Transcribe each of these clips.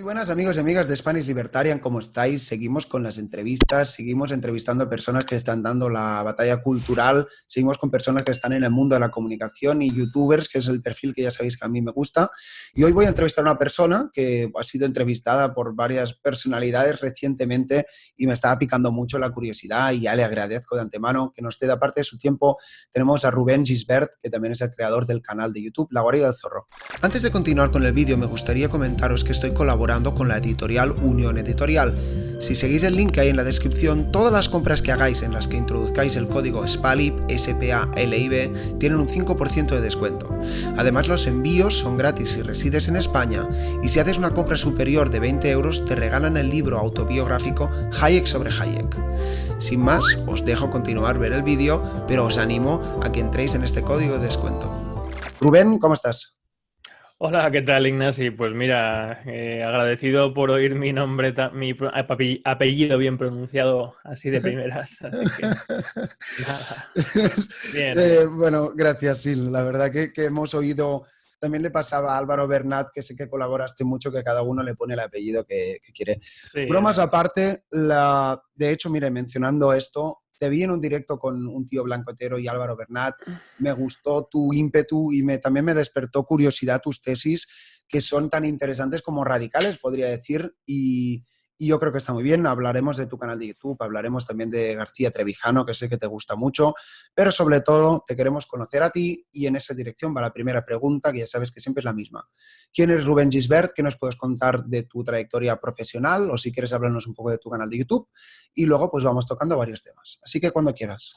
Buenas amigos y amigas de Spanish Libertarian, ¿cómo estáis? Seguimos con las entrevistas, seguimos entrevistando a personas que están dando la batalla cultural, seguimos con personas que están en el mundo de la comunicación y youtubers, que es el perfil que ya sabéis que a mí me gusta. Y hoy voy a entrevistar a una persona que ha sido entrevistada por varias personalidades recientemente y me estaba picando mucho la curiosidad y ya le agradezco de antemano que nos dé de parte de su tiempo. Tenemos a Rubén Gisbert, que también es el creador del canal de YouTube La Guarida del Zorro. Antes de continuar con el vídeo, me gustaría comentaros que estoy colaborando con la editorial Unión Editorial. Si seguís el link que hay en la descripción, todas las compras que hagáis en las que introduzcáis el código SPALIB, S-P-A-L-I-B, tienen un 5% de descuento. Además, los envíos son gratis si resides en España y si haces una compra superior de 20 euros te regalan el libro autobiográfico Hayek sobre Hayek. Sin más, os dejo continuar a ver el vídeo, pero os animo a que entréis en este código de descuento. Rubén, ¿cómo estás? Hola, ¿qué tal, Ignasi? Pues mira, agradecido por oír mi nombre, mi apellido bien pronunciado así de primeras, así que nada, bien, bien. Bueno, gracias, Sil. La verdad que hemos oído, también le pasaba a Álvaro Bernat, que sé que colaboraste mucho, que cada uno le pone el apellido que quiere. Sí, Bromas aparte, de hecho, mire, mencionando esto, te vi en un directo con un tío Blanco Otero y Álvaro Bernat, me gustó tu ímpetu y también me despertó curiosidad tus tesis, que son tan interesantes como radicales, podría decir, y yo creo que está muy bien. Hablaremos de tu canal de YouTube, hablaremos también de García Trevijano, que sé que te gusta mucho, pero sobre todo te queremos conocer a ti y en esa dirección va la primera pregunta, que ya sabes que siempre es la misma. ¿Quién es Rubén Gisbert? ¿Qué nos puedes contar de tu trayectoria profesional? O si quieres hablarnos un poco de tu canal de YouTube. Y luego pues vamos tocando varios temas. Así que cuando quieras.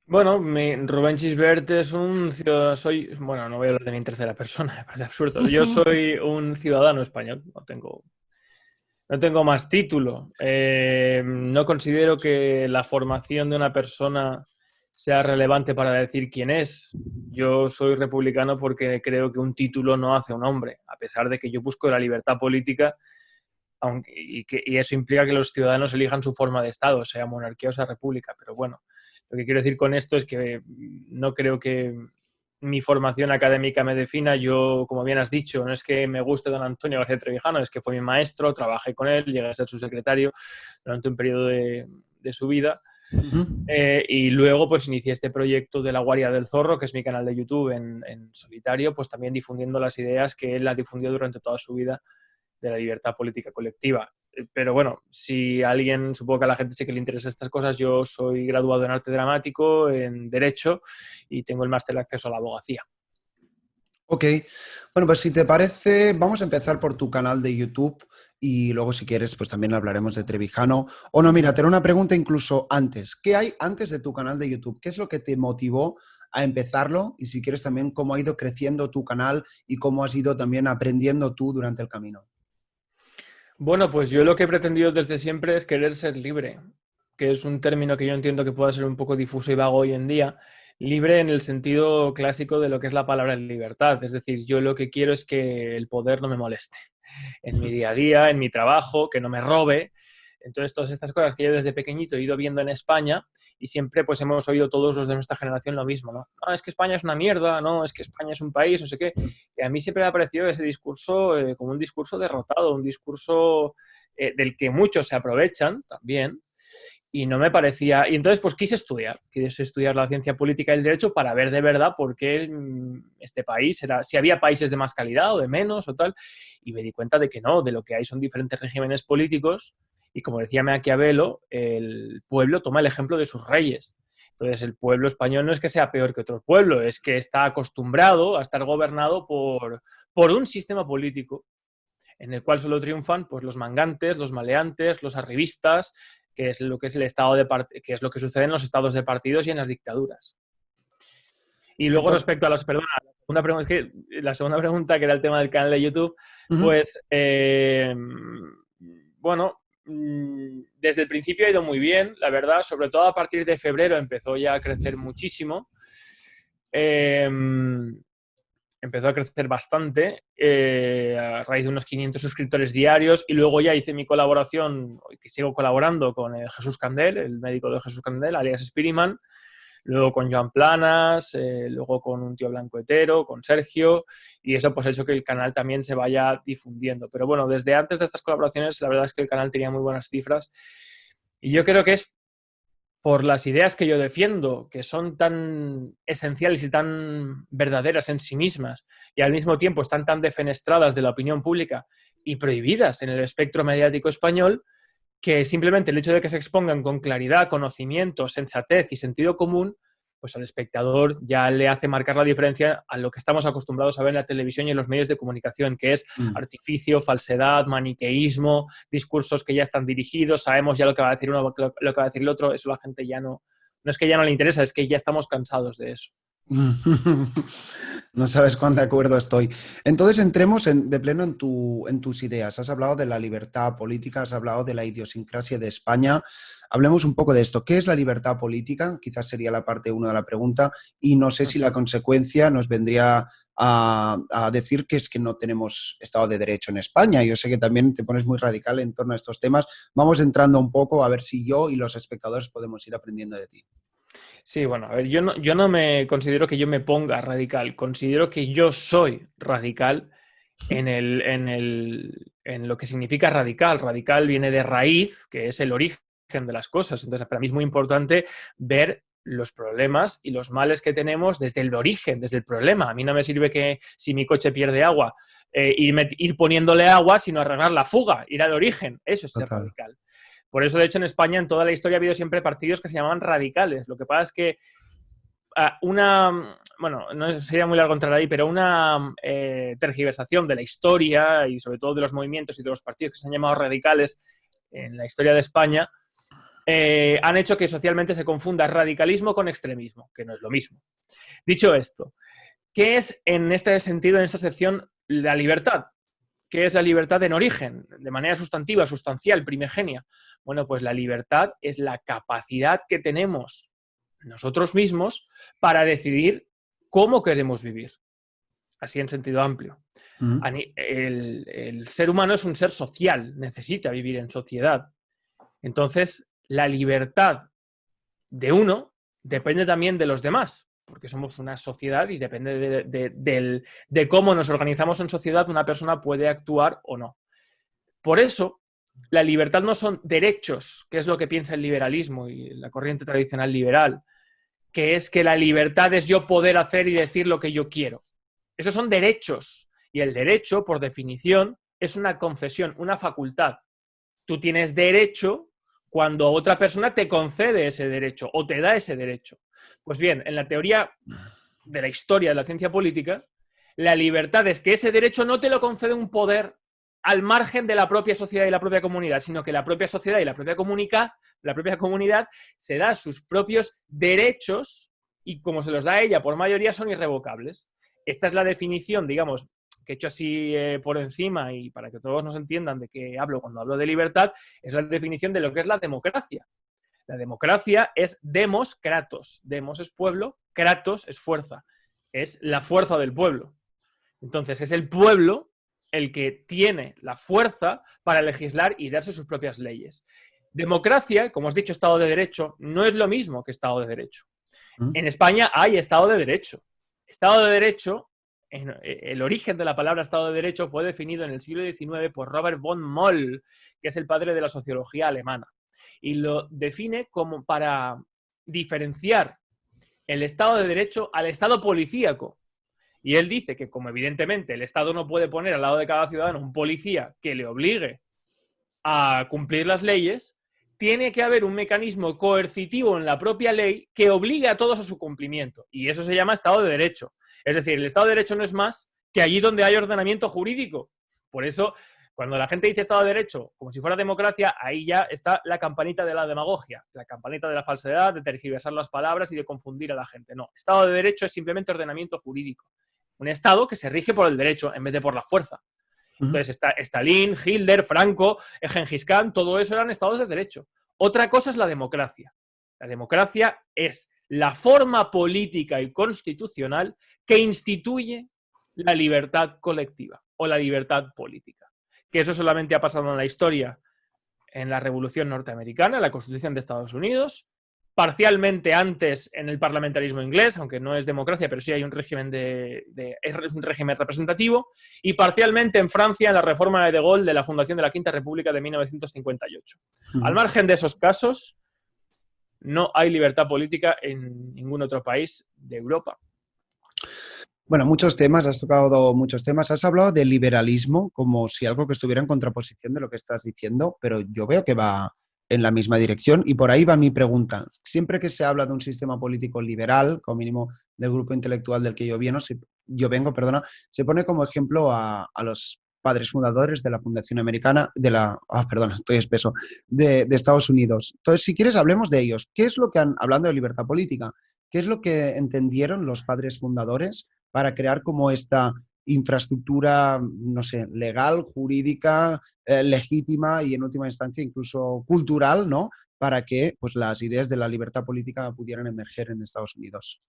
Bueno, Rubén Gisbert es un ciudadano, bueno, no voy a hablar de mí en tercera persona, me parece absurdo. Yo soy un ciudadano español, no tengo más título. No considero que la formación de una persona sea relevante para decir quién es. Yo soy republicano porque creo que un título no hace un hombre, a pesar de que yo busco la libertad política, y eso implica que los ciudadanos elijan su forma de Estado, sea monarquía o sea república. Pero bueno, lo que quiero decir con esto es que no creo que mi formación académica me defina. Yo, como bien has dicho, no es que me guste don Antonio García Trevijano, es que fue mi maestro, trabajé con él, llegué a ser su secretario durante un periodo de su vida. Y luego pues inicié este proyecto de La Guardia del Zorro, que es mi canal de YouTube en solitario, pues también difundiendo las ideas que él ha difundido durante toda su vida de la libertad política colectiva. Pero bueno, si alguien, supongo que a la gente sí que le interesa estas cosas, yo soy graduado en arte dramático, en Derecho, y tengo el máster de acceso a la abogacía. Ok, bueno, pues si te parece, vamos a empezar por tu canal de YouTube y luego si quieres, pues también hablaremos de Trevijano. O no, mira, te haré una pregunta incluso antes. ¿Qué hay antes de tu canal de YouTube? ¿Qué es lo que te motivó a empezarlo? Y si quieres también, cómo ha ido creciendo tu canal y cómo has ido también aprendiendo tú durante el camino. Bueno, pues yo lo que he pretendido desde siempre es querer ser libre, que es un término que yo entiendo que pueda ser un poco difuso y vago hoy en día. Libre en el sentido clásico de lo que es la palabra libertad. Es decir, yo lo que quiero es que el poder no me moleste en mi día a día, en mi trabajo, que no me robe. Entonces, todas estas cosas que yo desde pequeñito he ido viendo en España, y siempre pues hemos oído todos los de nuestra generación lo mismo, ¿no? No, es que España es una mierda, no, es que España es un país, no sé qué. Y a mí siempre me ha parecido ese discurso como un discurso derrotado, un discurso del que muchos se aprovechan también, y no me parecía. Y entonces pues quise estudiar la ciencia política y el derecho para ver de verdad por qué este país era, si había países de más calidad o de menos o tal, y me di cuenta de que no, de lo que hay son diferentes regímenes políticos, y como decía Maquiavelo, el pueblo toma el ejemplo de sus reyes. Entonces el pueblo español no es que sea peor que otro pueblo, es que está acostumbrado a estar gobernado por un sistema político en el cual solo triunfan pues, los mangantes, los maleantes, los arribistas, que es lo que es el estado que es lo que sucede en los estados de partidos y en las dictaduras. Y luego respecto a la segunda pregunta, que era el tema del canal de YouTube, pues bueno, desde el principio ha ido muy bien, la verdad, sobre todo a partir de febrero empezó ya a crecer muchísimo. Empezó a crecer bastante a raíz de unos 500 suscriptores diarios, y luego ya hice mi colaboración, que sigo colaborando con Jesús Candel, el médico de Jesús Candel, alias Spiriman, luego con Joan Planas, luego con un tío blanco hetero, con Sergio, y eso pues ha hecho que el canal también se vaya difundiendo. Pero bueno, desde antes de estas colaboraciones, la verdad es que el canal tenía muy buenas cifras, y yo creo que es por las ideas que yo defiendo, que son tan esenciales y tan verdaderas en sí mismas, y al mismo tiempo están tan defenestradas de la opinión pública y prohibidas en el espectro mediático español, que simplemente el hecho de que se expongan con claridad, conocimiento, sensatez y sentido común, pues al espectador ya le hace marcar la diferencia a lo que estamos acostumbrados a ver en la televisión y en los medios de comunicación, que es artificio, falsedad, maniqueísmo, discursos que ya están dirigidos, sabemos ya lo que va a decir uno, lo que va a decir el otro, eso la gente ya no es que ya no le interesa, es que ya estamos cansados de eso. No sabes cuán de acuerdo estoy. Entonces entremos de pleno en tus ideas. Has hablado de la libertad política, has hablado de la idiosincrasia de España. Hablemos un poco de esto. ¿Qué es la libertad política? Quizás sería la parte 1 de la pregunta. Y no sé si la consecuencia nos vendría a decir que es que no tenemos Estado de Derecho en España. Yo sé que también te pones muy radical en torno a estos temas. Vamos entrando un poco a ver si yo y los espectadores podemos ir aprendiendo de ti. Sí, bueno, a ver, yo no me considero que yo me ponga radical, considero que yo soy radical en lo que significa radical. Radical viene de raíz, que es el origen de las cosas. Entonces, para mí es muy importante ver los problemas y los males que tenemos desde el origen, desde el problema. A mí no me sirve que si mi coche pierde agua, ir poniéndole agua, sino arreglar la fuga, ir al origen. Eso es ser radical. Por eso, de hecho, en España, en toda la historia, ha habido siempre partidos que se llamaban radicales. Lo que pasa es que bueno, no sería muy largo entrar ahí, pero una tergiversación de la historia y sobre todo de los movimientos y de los partidos que se han llamado radicales en la historia de España, han hecho que socialmente se confunda radicalismo con extremismo, que no es lo mismo. Dicho esto, ¿qué es en este sentido, en esta sección, la libertad? ¿Qué es la libertad en origen? De manera sustantiva, sustancial, primigenia. Bueno, pues la libertad es la capacidad que tenemos nosotros mismos para decidir cómo queremos vivir. Así en sentido amplio. El ser humano es un ser social, necesita vivir en sociedad. Entonces, la libertad de uno depende también de los demás, porque somos una sociedad y depende de cómo nos organizamos en sociedad, una persona puede actuar o no. Por eso, la libertad no son derechos, que es lo que piensa el liberalismo y la corriente tradicional liberal, que es que la libertad es yo poder hacer y decir lo que yo quiero. Esos son derechos. Y el derecho, por definición, es una concesión, una facultad. Tú tienes derecho cuando otra persona te concede ese derecho o te da ese derecho. Pues bien, en la teoría de la historia de la ciencia política, la libertad es que ese derecho no te lo concede un poder al margen de la propia sociedad y la propia comunidad, sino que la propia sociedad y la propia comunidad se da sus propios derechos y como se los da a ella por mayoría son irrevocables. Esta es la definición, digamos, que he hecho así por encima y para que todos nos entiendan de qué hablo cuando hablo de libertad, es la definición de lo que es la democracia. La democracia es demos, kratos. Demos es pueblo, kratos es fuerza. Es la fuerza del pueblo. Entonces es el pueblo el que tiene la fuerza para legislar y darse sus propias leyes. Democracia, como os he dicho, Estado de Derecho, no es lo mismo que Estado de Derecho. En España hay Estado de Derecho. Estado de Derecho, el origen de la palabra Estado de Derecho fue definido en el siglo XIX por Robert von Moll, que es el padre de la sociología alemana. Y lo define como para diferenciar el Estado de Derecho al Estado policíaco. Y él dice que, como evidentemente el Estado no puede poner al lado de cada ciudadano un policía que le obligue a cumplir las leyes, tiene que haber un mecanismo coercitivo en la propia ley que obligue a todos a su cumplimiento. Y eso se llama Estado de Derecho. Es decir, el Estado de Derecho no es más que allí donde hay ordenamiento jurídico. Por eso, cuando la gente dice Estado de Derecho como si fuera democracia, ahí ya está la campanita de la demagogia, la campanita de la falsedad, de tergiversar las palabras y de confundir a la gente. No, Estado de Derecho es simplemente ordenamiento jurídico. Un Estado que se rige por el derecho en vez de por la fuerza. Entonces, Stalin, Hitler, Franco, Gengis Khan, todo eso eran estados de derecho. Otra cosa es la democracia. La democracia es la forma política y constitucional que instituye la libertad colectiva o la libertad política. Que eso solamente ha pasado en la historia en la Revolución Norteamericana, la Constitución de Estados Unidos, parcialmente antes en el parlamentarismo inglés, aunque no es democracia, pero sí hay un régimen es un régimen representativo, y parcialmente en Francia en la reforma de Gaulle de la fundación de la Quinta República de 1958. Al margen de esos casos, no hay libertad política en ningún otro país de Europa. Bueno, muchos temas, has tocado muchos temas. Has hablado del liberalismo como si algo que estuviera en contraposición de lo que estás diciendo, pero yo veo que va en la misma dirección y por ahí va mi pregunta. Siempre que se habla de un sistema político liberal, como mínimo del grupo intelectual del que yo vengo, se pone como ejemplo a los padres fundadores de la Fundación Americana, de Estados Unidos. Entonces, si quieres, hablemos de ellos. ¿Qué es lo que hablando de libertad política, qué es lo que entendieron los padres fundadores para crear como esta infraestructura, no sé, legal, jurídica, legítima y en última instancia incluso cultural, ¿no? Para que pues, las ideas de la libertad política pudieran emerger en Estados Unidos?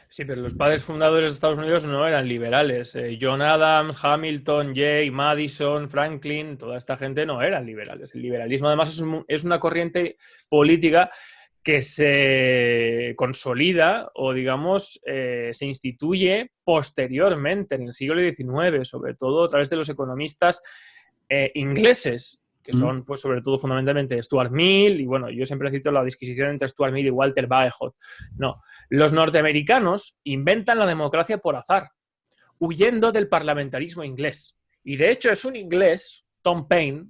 Sí, pero los padres fundadores de Estados Unidos no eran liberales. John Adams, Hamilton, Jay, Madison, Franklin, toda esta gente no eran liberales. El liberalismo además es una corriente política que se consolida o, digamos, se instituye posteriormente en el siglo XIX, sobre todo a través de los economistas ingleses, que son, pues, sobre todo, fundamentalmente Stuart Mill, y bueno, yo siempre cito la disquisición entre Stuart Mill y Walter Bagehot. No, los norteamericanos inventan la democracia por azar, huyendo del parlamentarismo inglés. Y de hecho es un inglés, Tom Paine,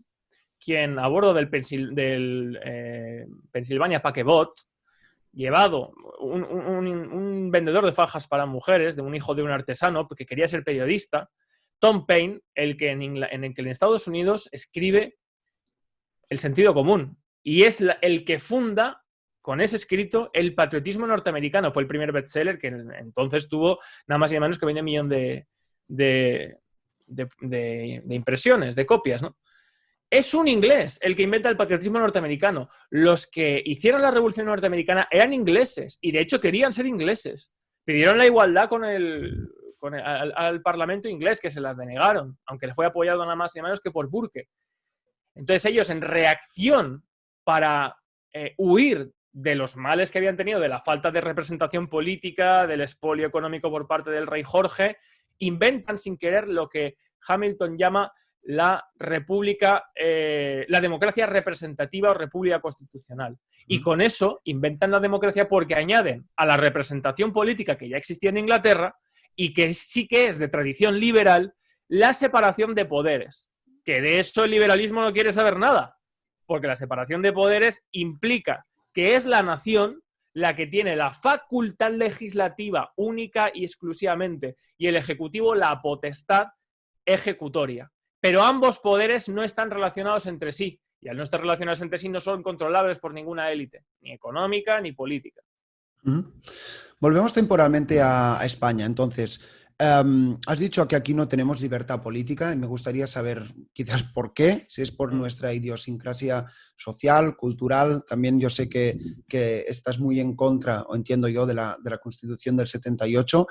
quien a bordo del Pennsylvania Paquebot, llevado un vendedor de fajas para mujeres, de un hijo de un artesano, que quería ser periodista, Tom Paine, el que en Estados Unidos escribe el sentido común, y es el que funda con ese escrito el patriotismo norteamericano. Fue el primer bestseller que entonces tuvo nada más y nada menos que 20 millones de impresiones, de copias, ¿no? Es un inglés el que inventa el patriotismo norteamericano. Los que hicieron la Revolución Norteamericana eran ingleses y de hecho querían ser ingleses. Pidieron la igualdad al Parlamento inglés, que se la denegaron, aunque le fue apoyado nada más y nada menos que por Burke. Entonces ellos, en reacción para huir de los males que habían tenido, de la falta de representación política, del expolio económico por parte del rey Jorge, inventan sin querer lo que Hamilton llama la república, la democracia representativa o república constitucional. Y con eso inventan la democracia porque añaden a la representación política que ya existía en Inglaterra y que sí que es de tradición liberal, la separación de poderes. Que de eso el liberalismo no quiere saber nada, porque la separación de poderes implica que es la nación la que tiene la facultad legislativa única y exclusivamente y el ejecutivo la potestad ejecutoria. Pero ambos poderes no están relacionados entre sí, y al no estar relacionados entre sí no son controlables por ninguna élite, ni económica ni política. Volvemos temporalmente a España. Entonces, has dicho que aquí no tenemos libertad política y me gustaría saber quizás por qué, si es por nuestra idiosincrasia social, cultural. También yo sé que estás muy en contra, o entiendo yo, de la Constitución del 78.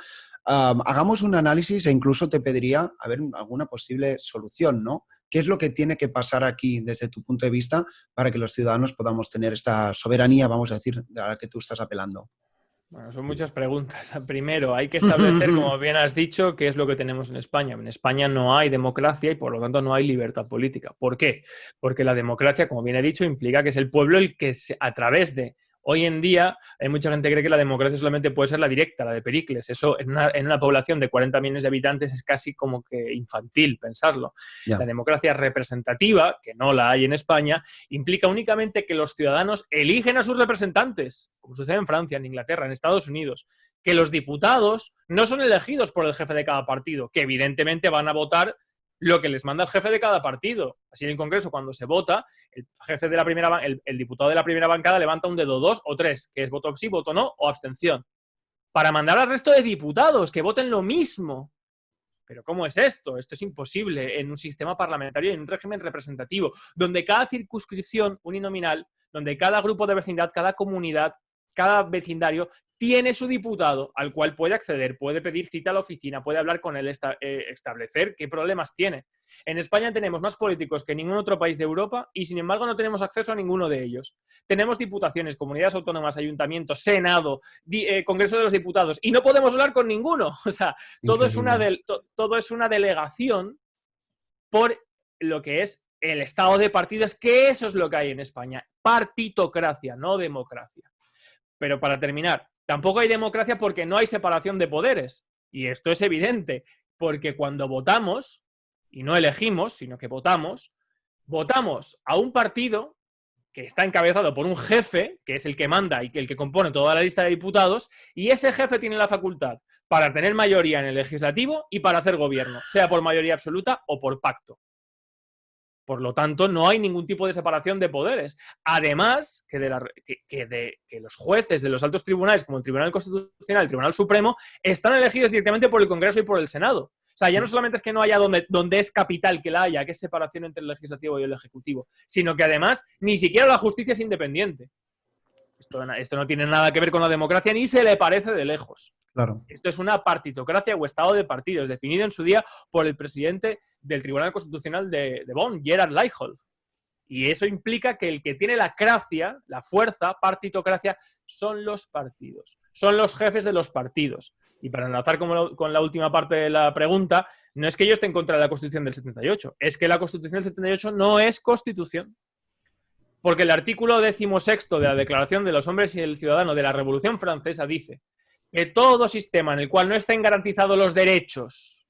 Hagamos un análisis e incluso te pediría a ver alguna posible solución, ¿no? ¿Qué es lo que tiene que pasar aquí desde tu punto de vista para que los ciudadanos podamos tener esta soberanía, vamos a decir, a la que tú estás apelando? Bueno, son muchas preguntas. Primero, hay que establecer, como bien has dicho, qué es lo que tenemos en España. En España no hay democracia y, por lo tanto, no hay libertad política. ¿Por qué? Porque la democracia, como bien he dicho, implica que es el pueblo el que, a través de... Hoy en día, hay mucha gente que cree que la democracia solamente puede ser la directa, la de Pericles. Eso, en una población de 40 millones de habitantes, es casi como que infantil pensarlo. Yeah. La democracia representativa, que no la hay en España, implica únicamente que los ciudadanos eligen a sus representantes, como sucede en Francia, en Inglaterra, en Estados Unidos, que los diputados no son elegidos por el jefe de cada partido, que evidentemente van a votar lo que les manda el jefe de cada partido. Así en el Congreso, cuando se vota, el jefe de la el diputado de la primera bancada levanta un dedo, 2 o 3, que es voto sí, voto no o abstención, para mandar al resto de diputados que voten lo mismo. Pero ¿cómo es esto? Esto es imposible en un sistema parlamentario, en un régimen representativo, donde cada circunscripción uninominal, donde cada grupo de vecindad, cada comunidad, cada vecindario tiene su diputado al cual puede acceder, puede pedir cita a la oficina, puede hablar con él, establecer qué problemas tiene. En España tenemos más políticos que en ningún otro país de Europa y, sin embargo, no tenemos acceso a ninguno de ellos. Tenemos diputaciones, comunidades autónomas, ayuntamientos, Senado, Congreso de los Diputados y no podemos hablar con ninguno. O sea, todo es una delegación por lo que es el estado de partidos, que eso es lo que hay en España. Partitocracia, no democracia. Pero para terminar, tampoco hay democracia porque no hay separación de poderes. Y esto es evidente, porque cuando votamos, y no elegimos, sino que votamos a un partido que está encabezado por un jefe, que es el que manda y el que compone toda la lista de diputados, y ese jefe tiene la facultad para tener mayoría en el legislativo y para hacer gobierno, sea por mayoría absoluta o por pacto. Por lo tanto, no hay ningún tipo de separación de poderes. Además, que los jueces de los altos tribunales, como el Tribunal Constitucional, el Tribunal Supremo, están elegidos directamente por el Congreso y por el Senado. O sea, ya no solamente es que no haya donde es capital que la haya, que es separación entre el legislativo y el ejecutivo, sino que además ni siquiera la justicia es independiente. Esto no tiene nada que ver con la democracia ni se le parece de lejos. Claro. Esto es una partitocracia o estado de partidos, definido en su día por el presidente del Tribunal Constitucional de Bonn, Gerhard Leichholf. Y eso implica que el que tiene la cracia, la fuerza, partitocracia, son los partidos. Son los jefes de los partidos. Y para enlazar con la última parte de la pregunta, no es que yo esté en contra de la Constitución del 78, es que la Constitución del 78 no es Constitución. Porque el artículo 16º de la Declaración de los Hombres y el Ciudadano de la Revolución Francesa dice que todo sistema en el cual no estén garantizados los derechos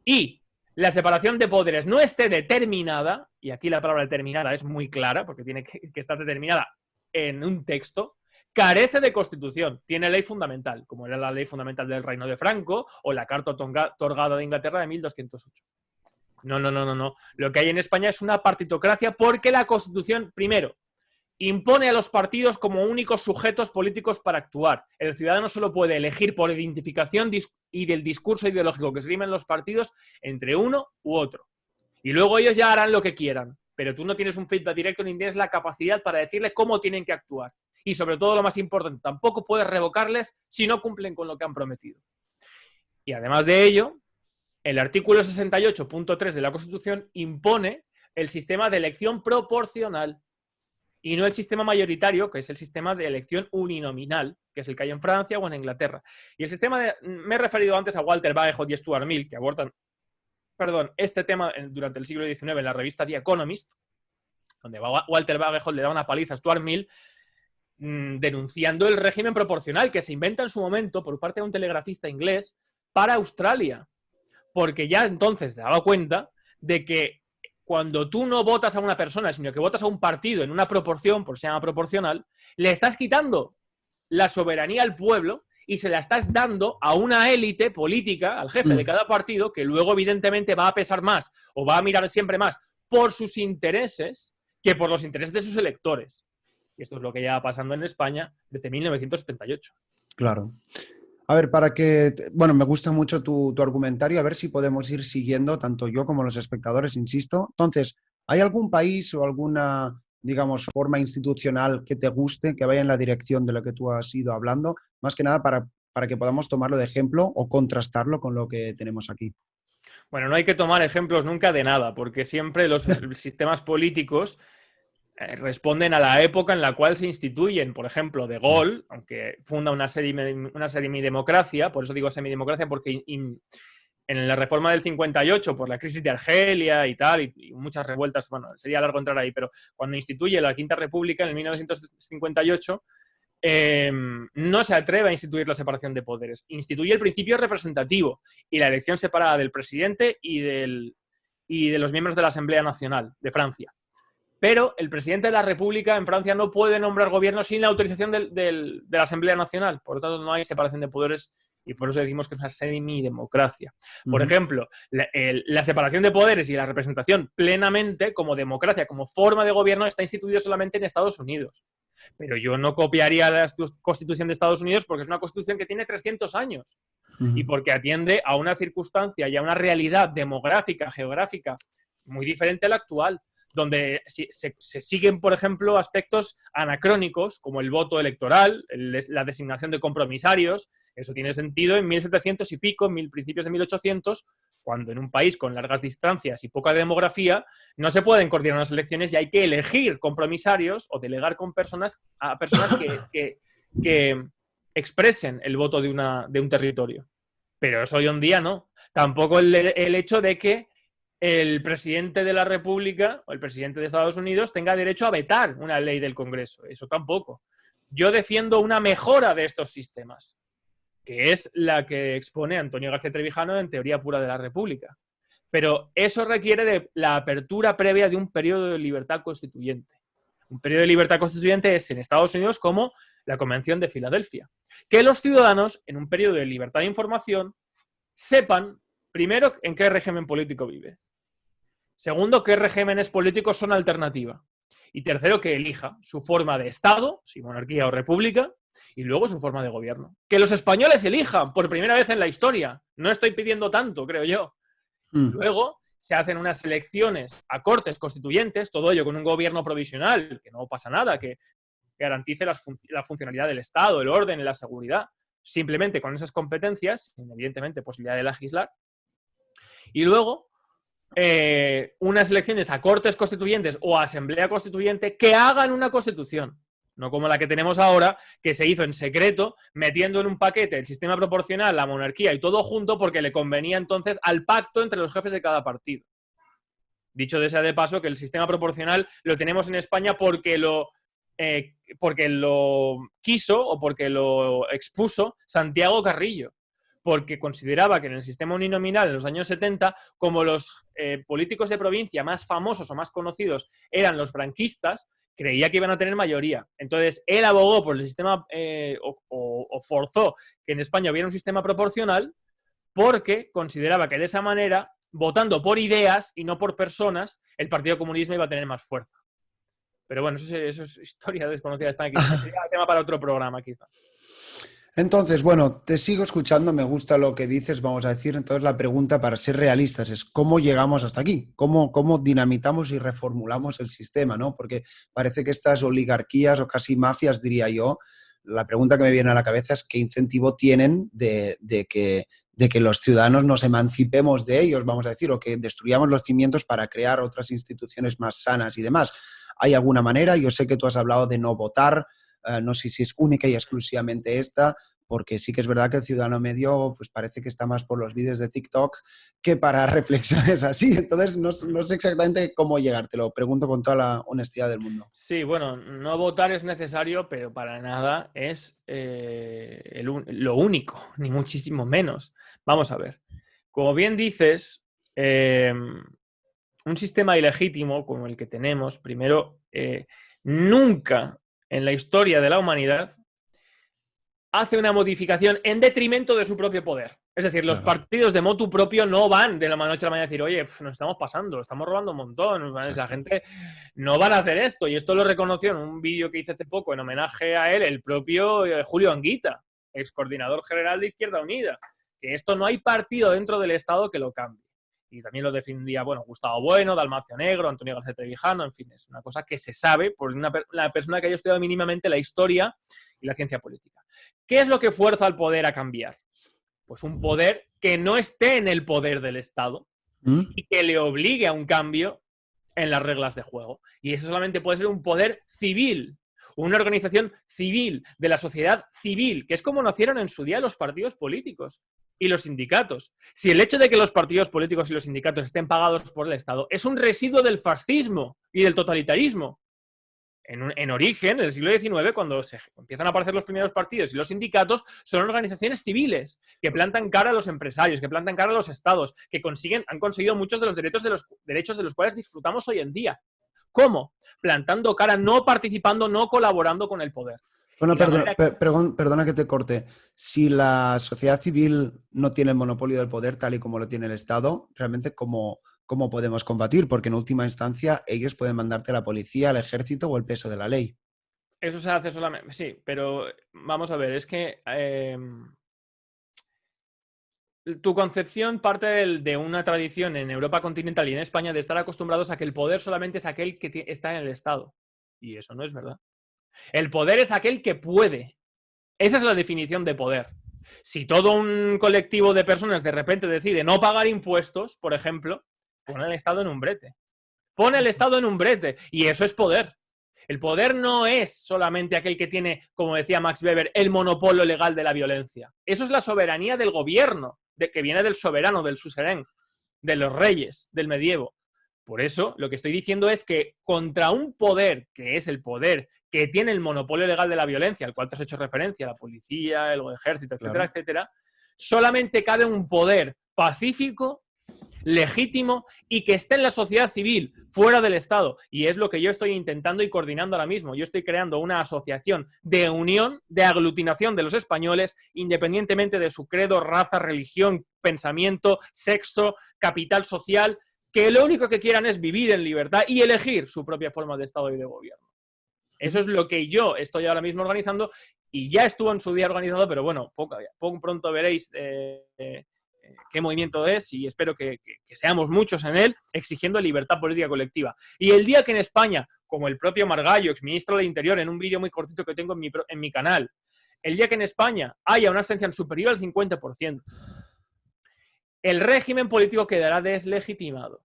y la separación de poderes no esté determinada, y aquí la palabra determinada es muy clara porque tiene que estar determinada en un texto, carece de constitución, tiene ley fundamental, como era la ley fundamental del Reino de Franco o la Carta otorgada de Inglaterra de 1208. No. Lo que hay en España es una partitocracia porque la Constitución, primero, impone a los partidos como únicos sujetos políticos para actuar. El ciudadano solo puede elegir por identificación y del discurso ideológico que esgrimen los partidos entre uno u otro. Y luego ellos ya harán lo que quieran, pero tú no tienes un feedback directo ni tienes la capacidad para decirles cómo tienen que actuar. Y sobre todo, lo más importante, tampoco puedes revocarles si no cumplen con lo que han prometido. Y además de ello, el artículo 68.3 de la Constitución impone el sistema de elección proporcional y no el sistema mayoritario, que es el sistema de elección uninominal, que es el que hay en Francia o en Inglaterra. Y el sistema me he referido antes a Walter Bagehot y Stuart Mill, que abordan este tema durante el siglo XIX en la revista The Economist, donde Walter Bagehot le da una paliza a Stuart Mill denunciando el régimen proporcional que se inventa en su momento por parte de un telegrafista inglés para Australia. Porque ya entonces te daba cuenta de que cuando tú no votas a una persona, sino que votas a un partido en una proporción, por si se llama proporcional, le estás quitando la soberanía al pueblo y se la estás dando a una élite política, al jefe de cada partido, que luego evidentemente va a pesar más o va a mirar siempre más por sus intereses que por los intereses de sus electores. Y esto es lo que lleva pasando en España desde 1978. Claro. A ver, me gusta mucho tu argumentario, a ver si podemos ir siguiendo, tanto yo como los espectadores, insisto. Entonces, ¿hay algún país o alguna, digamos, forma institucional que te guste, que vaya en la dirección de lo que tú has ido hablando? Más que nada para que podamos tomarlo de ejemplo o contrastarlo con lo que tenemos aquí. Bueno, no hay que tomar ejemplos nunca de nada, porque siempre los sistemas políticos responden a la época en la cual se instituyen. Por ejemplo, De Gaulle, aunque funda una semidemocracia, por eso digo semidemocracia, porque en la reforma del 58, por la crisis de Argelia y tal, y muchas revueltas, bueno, sería largo entrar ahí, pero cuando instituye la Quinta República en el 1958, no se atreve a instituir la separación de poderes. Instituye el principio representativo y la elección separada del presidente y de los miembros de la Asamblea Nacional de Francia. Pero el presidente de la República en Francia no puede nombrar gobierno sin la autorización de la Asamblea Nacional. Por lo tanto, no hay separación de poderes y por eso decimos que es una semidemocracia. Por ejemplo, la separación de poderes y la representación plenamente como democracia, como forma de gobierno, está instituido solamente en Estados Unidos. Pero yo no copiaría la Constitución de Estados Unidos porque es una Constitución que tiene 300 años y porque atiende a una circunstancia y a una realidad demográfica, geográfica, muy diferente a la actual, donde se siguen, por ejemplo, aspectos anacrónicos, como el voto electoral, la designación de compromisarios. Eso tiene sentido en 1700 y pico, en principios de 1800, cuando en un país con largas distancias y poca demografía no se pueden coordinar las elecciones y hay que elegir compromisarios o delegar con a personas que expresen el voto de un territorio. Pero eso hoy en día no. Tampoco el hecho de que el presidente de la República o el presidente de Estados Unidos tenga derecho a vetar una ley del Congreso. Eso tampoco. Yo defiendo una mejora de estos sistemas, que es la que expone Antonio García Trevijano en Teoría Pura de la República. Pero eso requiere de la apertura previa de un periodo de libertad constituyente. Un periodo de libertad constituyente es en Estados Unidos como la Convención de Filadelfia. Que los ciudadanos, en un periodo de libertad de información, sepan, primero, en qué régimen político vive. Segundo, qué regímenes políticos son alternativa. Y tercero, que elija su forma de Estado, si monarquía o república, y luego su forma de gobierno. Que los españoles elijan por primera vez en la historia. No estoy pidiendo tanto, creo yo. Luego se hacen unas elecciones a cortes constituyentes, todo ello con un gobierno provisional, que no pasa nada, que garantice la funcionalidad del Estado, el orden y la seguridad, simplemente con esas competencias, evidentemente posibilidad de legislar. Y luego unas elecciones a cortes constituyentes o a asamblea constituyente que hagan una constitución. No como la que tenemos ahora, que se hizo en secreto, metiendo en un paquete el sistema proporcional, la monarquía y todo junto porque le convenía entonces al pacto entre los jefes de cada partido. Dicho de sea de paso que el sistema proporcional lo tenemos en España porque lo quiso o porque lo expuso Santiago Carrillo, porque consideraba que en el sistema uninominal en los años 70, como los políticos de provincia más famosos o más conocidos eran los franquistas, creía que iban a tener mayoría. Entonces, él abogó por el sistema o forzó que en España hubiera un sistema proporcional porque consideraba que de esa manera, votando por ideas y no por personas, el Partido Comunista iba a tener más fuerza. Pero bueno, eso es historia desconocida de España. Que sería tema para otro programa, quizá. Entonces, bueno, te sigo escuchando, me gusta lo que dices, vamos a decir. Entonces, la pregunta para ser realistas es ¿cómo llegamos hasta aquí? ¿Cómo dinamitamos y reformulamos el sistema, ¿no? Porque parece que estas oligarquías o casi mafias, diría yo, la pregunta que me viene a la cabeza es ¿qué incentivo tienen de que los ciudadanos nos emancipemos de ellos, vamos a decir, o que destruyamos los cimientos para crear otras instituciones más sanas y demás? ¿Hay alguna manera? Yo sé que tú has hablado de no votar. No sé si es única y exclusivamente esta, porque sí que es verdad que el ciudadano medio pues parece que está más por los vídeos de TikTok que para reflexiones así. Entonces no sé exactamente cómo llegar, te lo pregunto con toda la honestidad del mundo. Sí, bueno, no votar es necesario, pero para nada es lo único, ni muchísimo menos. Vamos a ver. Como bien dices, un sistema ilegítimo como el que tenemos, primero, nunca en la historia de la humanidad hace una modificación en detrimento de su propio poder. Es decir, los partidos de motu propio no van de la noche a la mañana a decir, oye, nos estamos pasando, estamos robando un montón, la gente no van a hacer esto. Y esto lo reconoció en un vídeo que hice hace poco en homenaje a él, el propio Julio Anguita, ex coordinador general de Izquierda Unida, que esto no hay partido dentro del Estado que lo cambie. Y también lo defendía, bueno, Gustavo Bueno, Dalmacio Negro, Antonio García Trevijano, en fin, es una cosa que se sabe por una persona que haya estudiado mínimamente la historia y la ciencia política. ¿Qué es lo que fuerza al poder a cambiar? Pues un poder que no esté en el poder del Estado y que le obligue a un cambio en las reglas de juego. Y eso solamente puede ser un poder civil, una organización civil, de la sociedad civil, que es como nacieron en su día los partidos políticos y los sindicatos. Si el hecho de que los partidos políticos y los sindicatos estén pagados por el Estado es un residuo del fascismo y del totalitarismo. En origen, en el siglo XIX, cuando se empiezan a aparecer los primeros partidos y los sindicatos, son organizaciones civiles que plantan cara a los empresarios, que plantan cara a los estados, que han conseguido muchos de los derechos de los cuales disfrutamos hoy en día. ¿Cómo? Plantando cara, no participando, no colaborando con el poder. Bueno, perdona que te corte. Si la sociedad civil no tiene el monopolio del poder tal y como lo tiene el Estado, realmente ¿cómo podemos combatir? Porque en última instancia ellos pueden mandarte a la policía, al ejército o el peso de la ley. Eso se hace solamente, sí, pero vamos a ver, es que tu concepción parte de una tradición en Europa continental y en España de estar acostumbrados a que el poder solamente es aquel que está en el Estado. Y eso no es verdad. El poder es aquel que puede. Esa es la definición de poder. Si todo un colectivo de personas de repente decide no pagar impuestos, por ejemplo, pone al Estado en un brete. Pone al Estado en un brete. Y eso es poder. El poder no es solamente aquel que tiene, como decía Max Weber, el monopolio legal de la violencia. Eso es la soberanía del gobierno, que viene del soberano, del suzerén, de los reyes, del medievo. Por eso, lo que estoy diciendo es que contra un poder, que es el poder que tiene el monopolio legal de la violencia, al cual te has hecho referencia, la policía, el ejército, etcétera, Claro. etcétera, solamente cabe un poder pacífico, legítimo y que esté en la sociedad civil, fuera del Estado. Y es lo que yo estoy intentando y coordinando ahora mismo. Yo estoy creando una asociación de unión, de aglutinación de los españoles, independientemente de su credo, raza, religión, pensamiento, sexo, capital social, que lo único que quieran es vivir en libertad y elegir su propia forma de Estado y de gobierno. Eso es lo que yo estoy ahora mismo organizando y ya estuvo en su día organizado, pero bueno, poco pronto veréis qué movimiento es y espero que seamos muchos en él exigiendo libertad política colectiva. Y el día que en España, como el propio Margallo, exministro del Interior, en un vídeo muy cortito que tengo en mi canal, el día que en España haya una abstención superior al 50%, el régimen político quedará deslegitimado.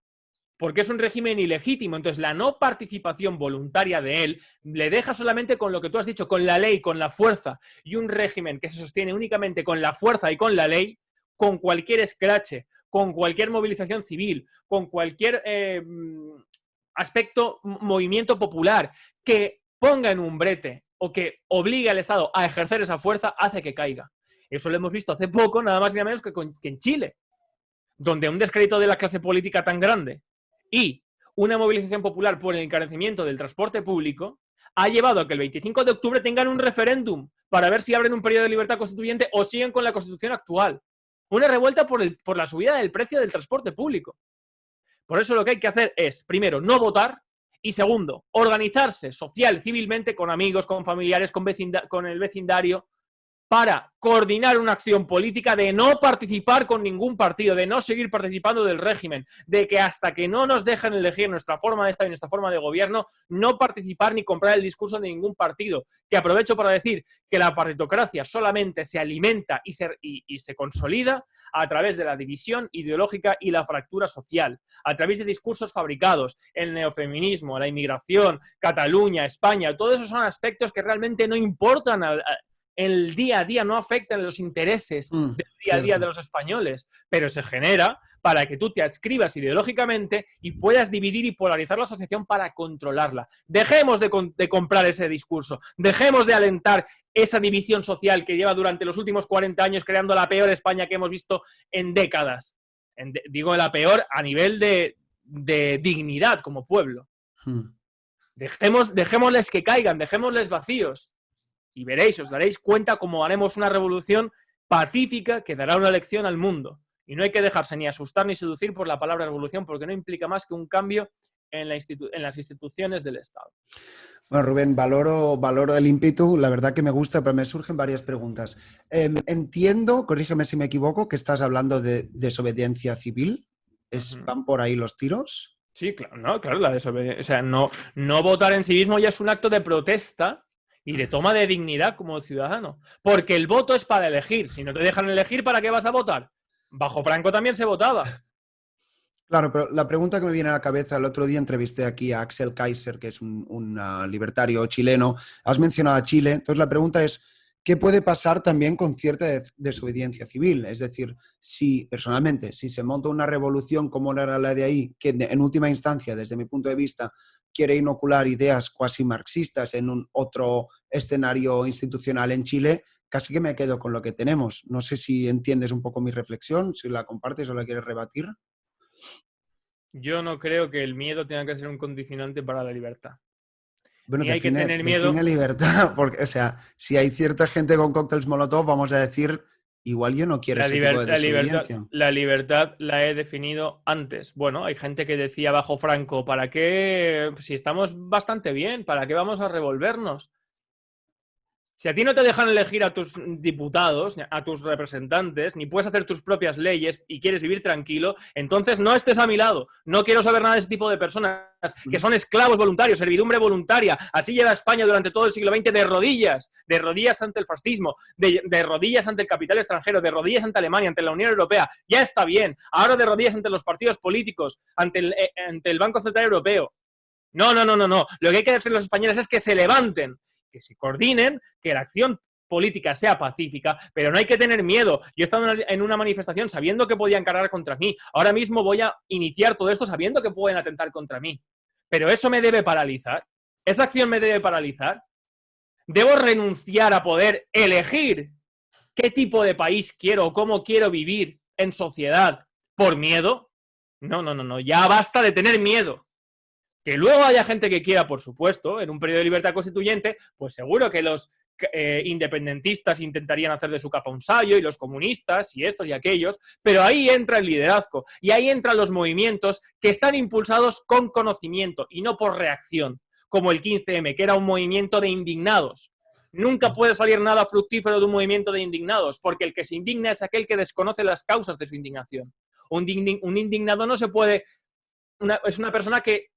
Porque es un régimen ilegítimo. Entonces, la no participación voluntaria de él le deja solamente con lo que tú has dicho, con la ley, con la fuerza. Y un régimen que se sostiene únicamente con la fuerza y con la ley, con cualquier escrache, con cualquier movilización civil, con cualquier aspecto, movimiento popular que ponga en un brete o que obligue al Estado a ejercer esa fuerza, hace que caiga. Eso lo hemos visto hace poco, nada más y nada menos que en Chile, donde un descrédito de la clase política tan grande y una movilización popular por el encarecimiento del transporte público ha llevado a que el 25 de octubre tengan un referéndum para ver si abren un periodo de libertad constituyente o siguen con la constitución actual. Una revuelta por la subida del precio del transporte público. Por eso lo que hay que hacer es, primero, no votar y segundo, organizarse social, civilmente, con amigos, con familiares, con el vecindario, para coordinar una acción política de no participar con ningún partido, de no seguir participando del régimen, de que hasta que no nos dejen elegir nuestra forma de Estado y nuestra forma de gobierno, no participar ni comprar el discurso de ningún partido. Que aprovecho para decir que la partitocracia solamente se alimenta y se consolida a través de la división ideológica y la fractura social, a través de discursos fabricados, el neofeminismo, la inmigración, Cataluña, España, todos esos son aspectos que realmente no importan el día a día, no afectan los intereses del día a día de los españoles, pero se genera para que tú te adscribas ideológicamente y puedas dividir y polarizar la asociación para controlarla. Dejemos de comprar ese discurso, dejemos de alentar esa división social que lleva durante los últimos 40 años creando la peor España que hemos visto en décadas. Digo la peor a nivel de dignidad como pueblo. Dejémosles que caigan, dejémosles vacíos. Y veréis, os daréis cuenta cómo haremos una revolución pacífica que dará una lección al mundo. Y no hay que dejarse ni asustar ni seducir por la palabra revolución, porque no implica más que un cambio en las instituciones del Estado. Bueno, Rubén, valoro el ímpetu, la verdad que me gusta, pero me surgen varias preguntas. Entiendo, corrígeme si me equivoco, que estás hablando de desobediencia civil. ¿Van por ahí los tiros? Sí, claro, no, claro, la desobediencia. O sea, no votar en sí mismo ya es un acto de protesta y de toma de dignidad como ciudadano. Porque el voto es para elegir. Si no te dejan elegir, ¿para qué vas a votar? Bajo Franco también se votaba. Claro, pero la pregunta que me viene a la cabeza, el otro día entrevisté aquí a Axel Kaiser, que es un libertario chileno. Has mencionado a Chile. Entonces la pregunta es, ¿qué puede pasar también con cierta desobediencia civil? Es decir, si personalmente, si se monta una revolución como era la de ahí, que en última instancia, desde mi punto de vista, quiere inocular ideas cuasi marxistas en un otro escenario institucional en Chile, casi que me quedo con lo que tenemos. No sé si entiendes un poco mi reflexión, si la compartes o la quieres rebatir. Yo no creo que el miedo tenga que ser un condicionante para la libertad. Bueno, Ni hay que tener miedo. define libertad, porque, o sea, si hay cierta gente con cócteles Molotov, vamos a decir, igual yo no quiero ese tipo de desobediencia. La libertad la he definido antes. Bueno, hay gente que decía bajo Franco, ¿para qué? Si estamos bastante bien, ¿para qué vamos a revolvernos? Si a ti no te dejan elegir a tus diputados, a tus representantes, ni puedes hacer tus propias leyes y quieres vivir tranquilo, entonces no estés a mi lado. No quiero saber nada de ese tipo de personas que son esclavos voluntarios, servidumbre voluntaria. Así lleva España durante todo el siglo XX de rodillas ante el fascismo, de rodillas ante el capital extranjero, de rodillas ante Alemania, ante la Unión Europea. Ya está bien. Ahora de rodillas ante los partidos políticos, ante el Banco Central Europeo. No. Lo que hay que hacer los españoles es que se levanten, que se coordinen, que la acción política sea pacífica, pero no hay que tener miedo. Yo he estado en una manifestación sabiendo que podían cargar contra mí. Ahora mismo voy a iniciar todo esto sabiendo que pueden atentar contra mí. Pero eso me debe paralizar. Esa acción me debe paralizar. ¿Debo renunciar a poder elegir qué tipo de país quiero o cómo quiero vivir en sociedad por miedo? No. Ya basta de tener miedo. Que luego haya gente que quiera, por supuesto, en un periodo de libertad constituyente, pues seguro que los independentistas intentarían hacer de su capa un sayo, y los comunistas, y estos y aquellos, pero ahí entra el liderazgo, y ahí entran los movimientos que están impulsados con conocimiento y no por reacción, como el 15M, que era un movimiento de indignados. Nunca puede salir nada fructífero de un movimiento de indignados, porque el que se indigna es aquel que desconoce las causas de su indignación. Un indignado no se puede... es una persona que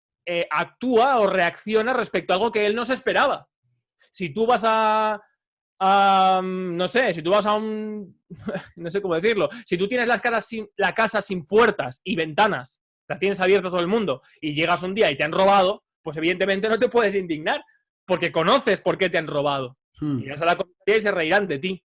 actúa o reacciona respecto a algo que él no se esperaba. Si tú vas no sé, si tú vas a un... no sé cómo decirlo. Si tú tienes la casa sin puertas y ventanas, las tienes abiertas a todo el mundo, y llegas un día y te han robado, pues evidentemente no te puedes indignar, porque conoces por qué te han robado. Irás a la comisaría y se reirán de ti.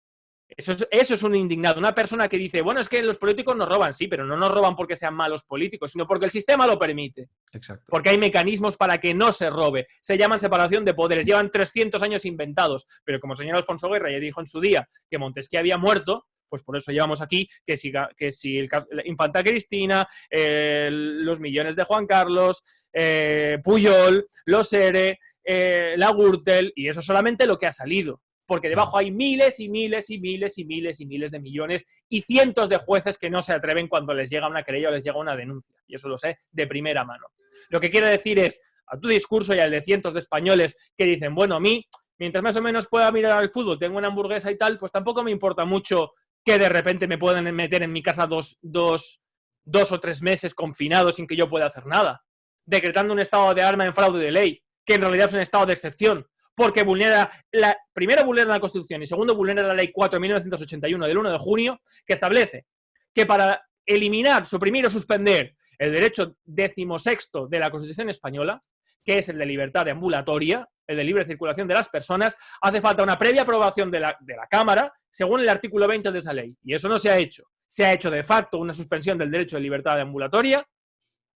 Eso es un indignado, una persona que dice, bueno, es que los políticos nos roban, sí, pero no nos roban porque sean malos políticos, sino porque el sistema lo permite. Exacto. Porque hay mecanismos para que no se robe. Se llaman separación de poderes, llevan 300 años inventados, pero como el señor Alfonso Guerra ya dijo en su día que Montesquieu había muerto, pues por eso llevamos aquí que si la infanta Cristina, los millones de Juan Carlos, Puyol, los ERE, la Gürtel, y eso es solamente lo que ha salido. Porque debajo hay miles y miles y miles y miles y miles de millones y cientos de jueces que no se atreven cuando les llega una querella o les llega una denuncia. Y eso lo sé de primera mano. Lo que quiero decir es, a tu discurso y al de cientos de españoles que dicen, bueno, a mí, mientras más o menos pueda mirar al fútbol, tengo una hamburguesa y tal, pues tampoco me importa mucho que de repente me puedan meter en mi casa dos o 3 meses confinados sin que yo pueda hacer nada, decretando un estado de alarma en fraude de ley, que en realidad es un estado de excepción, porque primero vulnera la Constitución y segundo vulnera la Ley 4 de 1981 del 1 de junio, que establece que para eliminar, suprimir o suspender el derecho 16º de la Constitución española, que es el de libertad ambulatoria, el de libre circulación de las personas, hace falta una previa aprobación de la Cámara según el artículo 20 de esa ley. Y eso no se ha hecho. Se ha hecho de facto una suspensión del derecho de libertad ambulatoria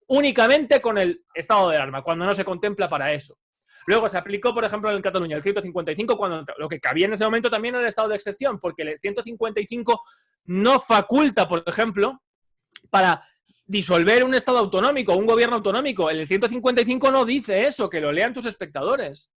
únicamente con el estado de alarma, cuando no se contempla para eso. Luego se aplicó, por ejemplo, en Cataluña el 155, cuando lo que cabía en ese momento también era el estado de excepción, porque el 155 no faculta, por ejemplo, para disolver un estado autonómico, un gobierno autonómico. El 155 no dice eso, que lo lean tus espectadores.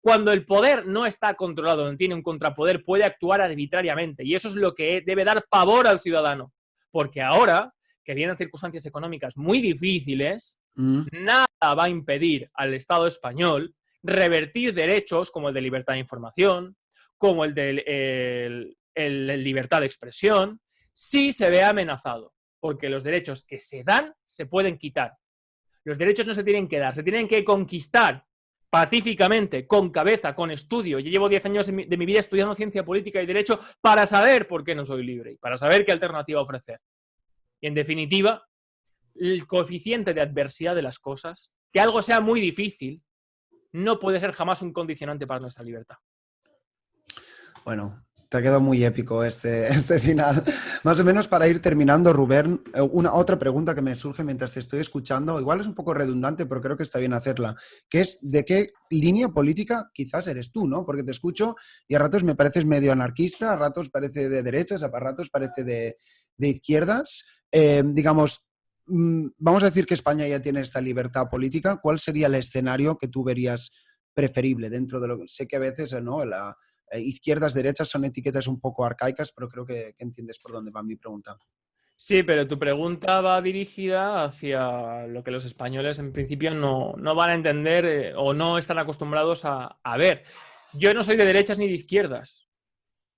Cuando el poder no está controlado, no tiene un contrapoder, puede actuar arbitrariamente. Y eso es lo que debe dar pavor al ciudadano. Porque ahora, que vienen circunstancias económicas muy difíciles, nada va a impedir al Estado español revertir derechos como el de libertad de información, como el de libertad de expresión, si se ve amenazado. Porque los derechos que se dan se pueden quitar. Los derechos no se tienen que dar, se tienen que conquistar pacíficamente, con cabeza, con estudio. Yo llevo 10 años de mi vida estudiando ciencia política y derecho para saber por qué no soy libre y para saber qué alternativa ofrecer. Y en definitiva, el coeficiente de adversidad de las cosas, que algo sea muy difícil, no puede ser jamás un condicionante para nuestra libertad. Bueno, te ha quedado muy épico este final. Más o menos para ir terminando, Rubén, otra pregunta que me surge mientras te estoy escuchando, igual es un poco redundante, pero creo que está bien hacerla, que es ¿de qué línea política quizás eres tú, ¿no? Porque te escucho y a ratos me pareces medio anarquista, a ratos parece de derechas, a ratos parece de izquierdas. Digamos, vamos a decir que España ya tiene esta libertad política. ¿Cuál sería el escenario que tú verías preferible dentro de lo que sé que a veces, ¿no? Izquierdas, derechas son etiquetas un poco arcaicas, pero creo que entiendes por dónde va mi pregunta. Sí, pero tu pregunta va dirigida hacia lo que los españoles en principio no van a entender o no están acostumbrados a ver. Yo no soy de derechas ni de izquierdas.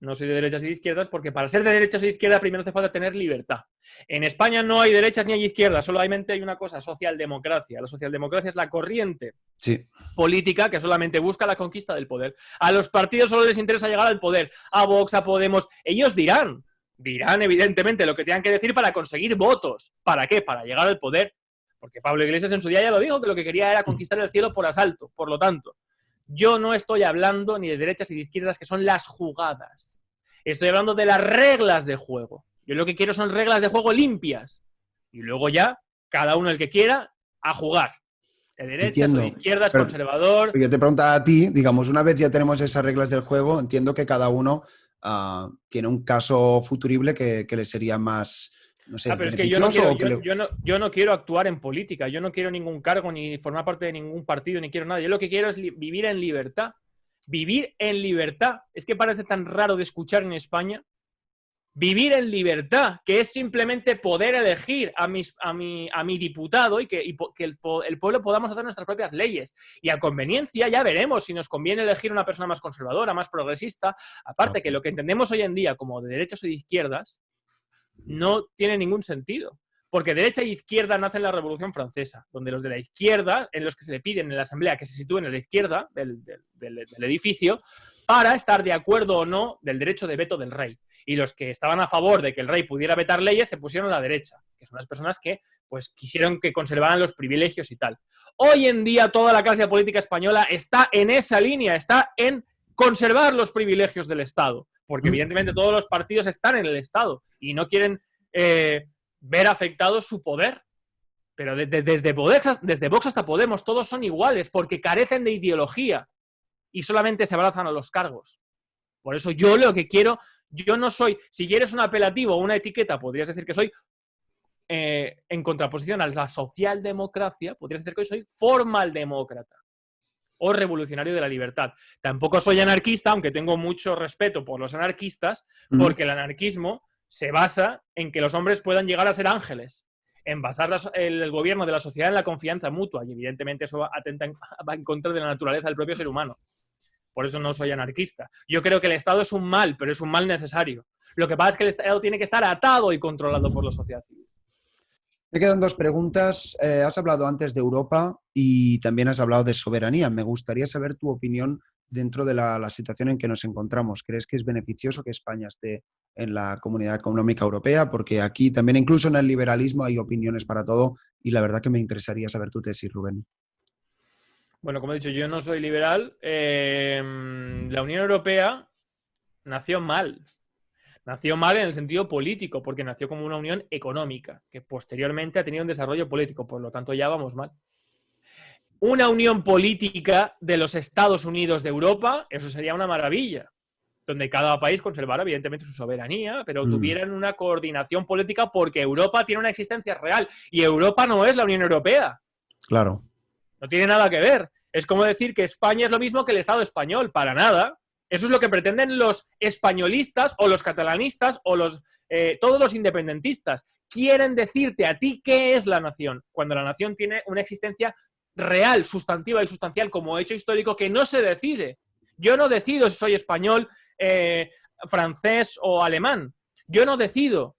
No soy de derechas y de izquierdas porque para ser de derechas y de izquierdas primero hace falta tener libertad. En España no hay derechas ni hay izquierdas, solamente hay una cosa, socialdemocracia. La socialdemocracia es la corriente política que solamente busca la conquista del poder. A los partidos solo les interesa llegar al poder, a Vox, a Podemos. Ellos dirán evidentemente lo que tengan que decir para conseguir votos. ¿Para qué? Para llegar al poder. Porque Pablo Iglesias en su día ya lo dijo, que lo que quería era conquistar el cielo por asalto. Por lo tanto, yo no estoy hablando ni de derechas ni de izquierdas, que son las jugadas. Estoy hablando de las reglas de juego. Yo lo que quiero son reglas de juego limpias. Y luego ya, cada uno el que quiera, a jugar. De derechas o de izquierdas, pero, conservador. Yo te pregunto a ti, digamos, una vez ya tenemos esas reglas del juego, entiendo que cada uno tiene un caso futurible que le sería más... No sé, pero es que yo no quiero actuar en política, yo no quiero ningún cargo ni formar parte de ningún partido, ni quiero nada. Yo lo que quiero es vivir en libertad. Vivir en libertad. Es que parece tan raro de escuchar en España. Vivir en libertad, que es simplemente poder elegir a mi diputado y que el pueblo podamos hacer nuestras propias leyes. Y a conveniencia ya veremos si nos conviene elegir una persona más conservadora, más progresista. Aparte que lo que entendemos hoy en día como de derechas o de izquierdas no tiene ningún sentido. Porque derecha e izquierda nace en la Revolución Francesa, donde los de la izquierda, en los que se le piden en la Asamblea que se sitúen a la izquierda del edificio, para estar de acuerdo o no del derecho de veto del rey. Y los que estaban a favor de que el rey pudiera vetar leyes se pusieron a la derecha, que son las personas que pues, quisieron que conservaran los privilegios y tal. Hoy en día toda la clase política española está en esa línea, está en conservar los privilegios del Estado, porque evidentemente todos los partidos están en el Estado y no quieren ver afectado su poder. Pero desde Vox hasta Podemos todos son iguales porque carecen de ideología y solamente se abrazan a los cargos. Por eso yo lo que quiero, yo no soy, si quieres un apelativo o una etiqueta, podrías decir que soy en contraposición a la socialdemocracia, podrías decir que soy formaldemócrata o revolucionario de la libertad. Tampoco soy anarquista, aunque tengo mucho respeto por los anarquistas, porque el anarquismo se basa en que los hombres puedan llegar a ser ángeles, en basar el gobierno de la sociedad en la confianza mutua, y evidentemente eso va en contra de la naturaleza del propio ser humano. Por eso no soy anarquista. Yo creo que el Estado es un mal, pero es un mal necesario. Lo que pasa es que el Estado tiene que estar atado y controlado por la sociedad civil. Me quedan dos preguntas. Has hablado antes de Europa y también has hablado de soberanía. Me gustaría saber tu opinión dentro de la situación en que nos encontramos. ¿Crees que es beneficioso que España esté en la Comunidad Económica Europea? Porque aquí también, incluso en el liberalismo, hay opiniones para todo y la verdad que me interesaría saber tu tesis, Rubén. Bueno, como he dicho, yo no soy liberal. La Unión Europea nació mal. Nació mal en el sentido político, porque nació como una unión económica, que posteriormente ha tenido un desarrollo político, por lo tanto ya vamos mal. Una unión política de los Estados Unidos de Europa, eso sería una maravilla, donde cada país conservara evidentemente su soberanía, pero tuvieran una coordinación política porque Europa tiene una existencia real y Europa no es la Unión Europea. Claro. No tiene nada que ver. Es como decir que España es lo mismo que el Estado español, para nada. Eso es lo que pretenden los españolistas o los catalanistas o todos los independentistas. Quieren decirte a ti qué es la nación, cuando la nación tiene una existencia real, sustantiva y sustancial como hecho histórico que no se decide. Yo no decido si soy español, francés o alemán. Yo no decido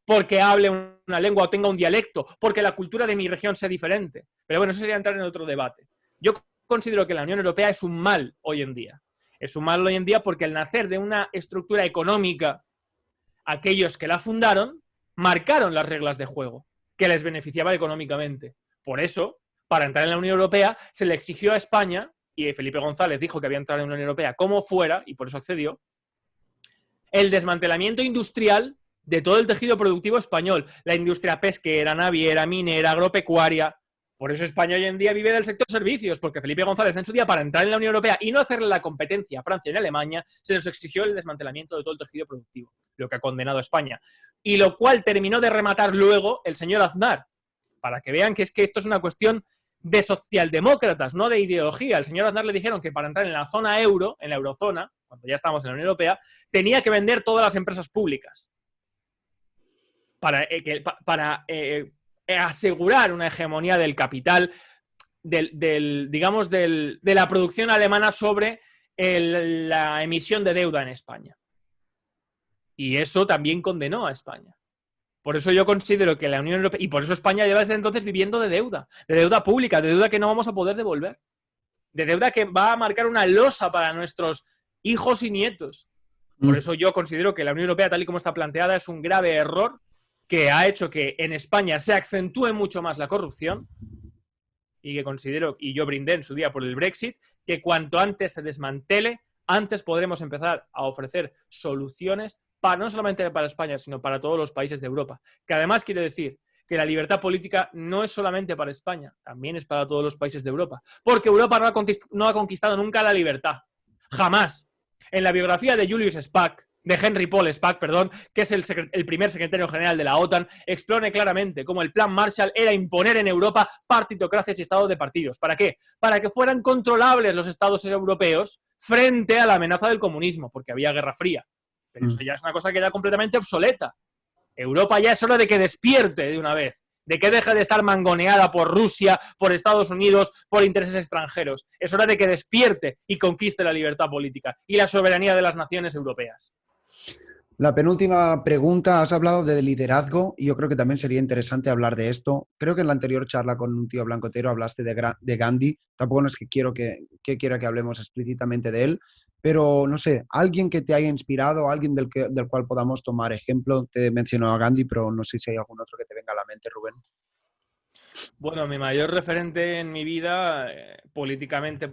porque hable una lengua o tenga un dialecto, porque la cultura de mi región sea diferente. Pero bueno, eso sería entrar en otro debate. Yo considero que la Unión Europea es un mal hoy en día. Es un mal hoy en día porque al nacer de una estructura económica, aquellos que la fundaron marcaron las reglas de juego que les beneficiaban económicamente. Por eso, para entrar en la Unión Europea, se le exigió a España, y Felipe González dijo que había entrado en la Unión Europea como fuera, y por eso accedió, el desmantelamiento industrial de todo el tejido productivo español, la industria pesquera, naviera, minera, agropecuaria. Por eso España hoy en día vive del sector servicios, porque Felipe González en su día, para entrar en la Unión Europea y no hacerle la competencia a Francia y a Alemania, se nos exigió el desmantelamiento de todo el tejido productivo, lo que ha condenado a España. Y lo cual terminó de rematar luego el señor Aznar, para que vean que esto es una cuestión de socialdemócratas, no de ideología. Al señor Aznar le dijeron que para entrar en la zona euro, en la eurozona, cuando ya estábamos en la Unión Europea, tenía que vender todas las empresas públicas para asegurar una hegemonía del capital, de la producción alemana sobre la emisión de deuda en España. Y eso también condenó a España. Por eso yo considero que la Unión Europea, y por eso España lleva desde entonces viviendo de deuda pública, de deuda que no vamos a poder devolver, de deuda que va a marcar una losa para nuestros hijos y nietos. Por eso yo considero que la Unión Europea, tal y como está planteada, es un grave error que ha hecho que en España se acentúe mucho más la corrupción, y que considero, y yo brindé en su día por el Brexit, que cuanto antes se desmantele, antes podremos empezar a ofrecer soluciones no solamente para España, sino para todos los países de Europa. Que además quiere decir que la libertad política no es solamente para España, también es para todos los países de Europa. Porque Europa no ha conquistado nunca la libertad. Jamás. En la biografía de Henry Paul Spaak, que es el primer secretario general de la OTAN, expone claramente cómo el plan Marshall era imponer en Europa partitocracias y estados de partidos. ¿Para qué? Para que fueran controlables los estados europeos frente a la amenaza del comunismo, porque había Guerra Fría. Pero eso ya es una cosa que era completamente obsoleta. Europa ya es hora de que despierte de una vez, de que deje de estar mangoneada por Rusia, por Estados Unidos, por intereses extranjeros. Es hora de que despierte y conquiste la libertad política y la soberanía de las naciones europeas. La penúltima pregunta, has hablado de liderazgo y yo creo que también sería interesante hablar de esto. Creo que en la anterior charla con un tío blancotero hablaste de Gandhi. Tampoco no es que quiera que hablemos explícitamente de él, pero no sé, alguien que te haya inspirado, alguien del cual podamos tomar ejemplo. Te menciono a Gandhi, pero no sé si hay algún otro que te venga a la mente, Rubén. Bueno, mi mayor referente en mi vida, políticamente,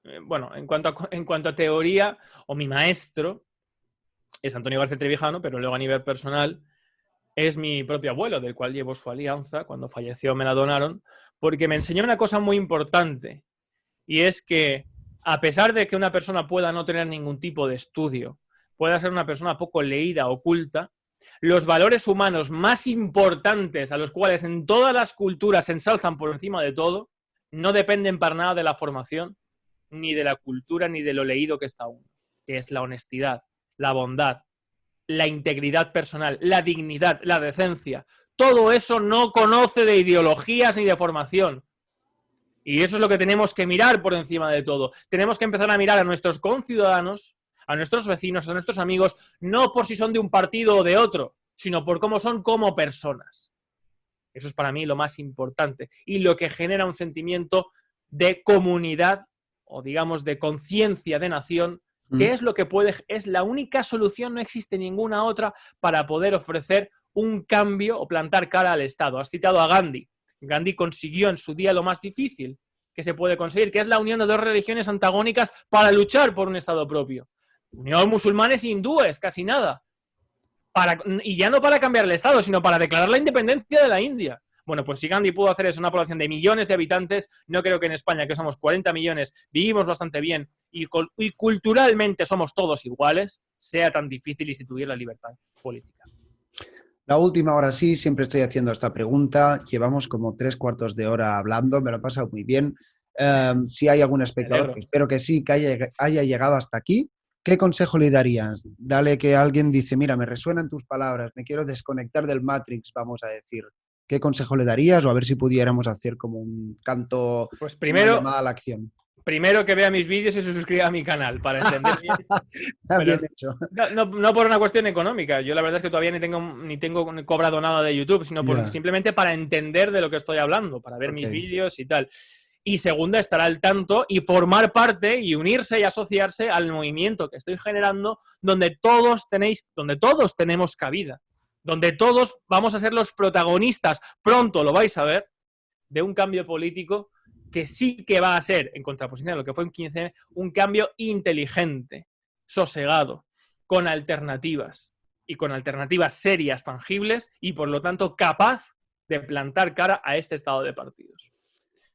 en cuanto a teoría, o mi maestro, es Antonio García Trevijano, pero luego a nivel personal es mi propio abuelo, del cual llevo su alianza. Cuando falleció me la donaron, porque me enseñó una cosa muy importante, y es que a pesar de que una persona pueda no tener ningún tipo de estudio, pueda ser una persona poco leída o culta, los valores humanos más importantes, a los cuales en todas las culturas se ensalzan por encima de todo, no dependen para nada de la formación, ni de la cultura, ni de lo leído que está uno, que es la honestidad, la bondad, la integridad personal, la dignidad, la decencia. Todo eso no conoce de ideologías ni de formación. Y eso es lo que tenemos que mirar por encima de todo. Tenemos que empezar a mirar a nuestros conciudadanos, a nuestros vecinos, a nuestros amigos, no por si son de un partido o de otro, sino por cómo son como personas. Eso es para mí lo más importante y lo que genera un sentimiento de comunidad o, digamos, de conciencia de nación, que es lo que es la única solución, no existe ninguna otra para poder ofrecer un cambio o plantar cara al Estado. Has citado a Gandhi. Gandhi consiguió en su día lo más difícil que se puede conseguir, que es la unión de dos religiones antagónicas para luchar por un Estado propio. Unión musulmanes e hindúes, casi nada. Y ya no para cambiar el Estado, sino para declarar la independencia de la India. Bueno, pues si Gandhi pudo hacer eso, una población de millones de habitantes, no creo que en España, que somos 40 millones, vivimos bastante bien y culturalmente somos todos iguales, sea tan difícil instituir la libertad política. La última, ahora sí, siempre estoy haciendo esta pregunta. Llevamos como 3/4 de hora hablando, me lo he pasado muy bien. Si hay algún espectador, que espero que sí, que haya llegado hasta aquí, ¿qué consejo le darías? Dale que alguien dice, mira, me resuenan tus palabras, me quiero desconectar del Matrix, vamos a decir. ¿Qué consejo le darías? O a ver si pudiéramos hacer como un canto, pues primero, una llamada a la acción. Primero que vea mis vídeos y se suscriba a mi canal para entender bien. Bien hecho. No por una cuestión económica. Yo la verdad es que todavía ni tengo cobrado nada de YouTube, sino simplemente para entender de lo que estoy hablando, para ver mis vídeos y tal. Y segunda, estar al tanto y formar parte y unirse y asociarse al movimiento que estoy generando, donde todos tenemos cabida, donde todos vamos a ser los protagonistas, pronto lo vais a ver, de un cambio político que sí que va a ser, en contraposición a lo que fue en 15M, un cambio inteligente, sosegado, con alternativas y con alternativas serias, tangibles y por lo tanto capaz de plantar cara a este estado de partidos.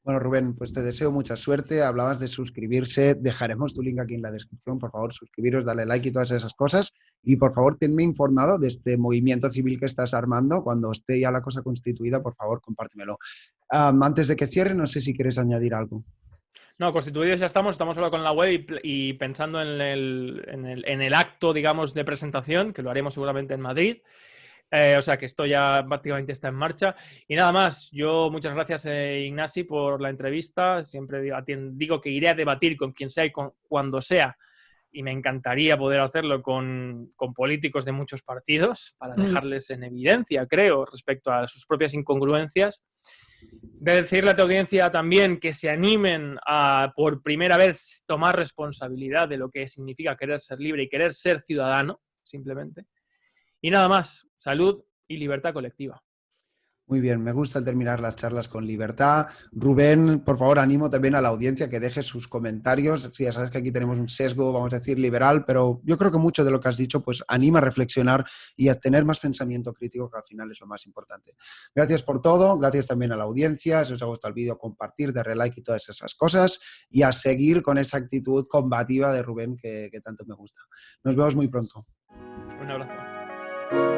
Bueno, Rubén, pues te deseo mucha suerte. Hablabas de suscribirse. Dejaremos tu link aquí en la descripción. Por favor, suscribiros, dale like y todas esas cosas. Y por favor, tenme informado de este movimiento civil que estás armando. Cuando esté ya la cosa constituida, por favor, compártemelo. Antes de que cierre, no sé si quieres añadir algo. No, constituidos ya estamos solo con la web y pensando en el acto, digamos, de presentación, que lo haremos seguramente en Madrid. O sea que esto ya prácticamente está en marcha. Y nada más, yo muchas gracias Ignasi por la entrevista. Siempre digo que iré a debatir con quien sea y cuando sea. Y me encantaría poder hacerlo con políticos de muchos partidos para dejarles en evidencia, creo, respecto a sus propias incongruencias. De decirle a tu audiencia también que se animen a, por primera vez, tomar responsabilidad de lo que significa querer ser libre y querer ser ciudadano, simplemente. Y nada más, salud y libertad colectiva. Muy bien, me gusta terminar las charlas con libertad. Rubén, por favor, animo también a la audiencia que deje sus comentarios. Sí, ya sabes que aquí tenemos un sesgo, vamos a decir, liberal, pero yo creo que mucho de lo que has dicho pues anima a reflexionar y a tener más pensamiento crítico, que al final es lo más importante. Gracias por todo, gracias también a la audiencia. Si os ha gustado el vídeo, compartir, darle like y todas esas cosas. Y a seguir con esa actitud combativa de Rubén que tanto me gusta. Nos vemos muy pronto. Un abrazo.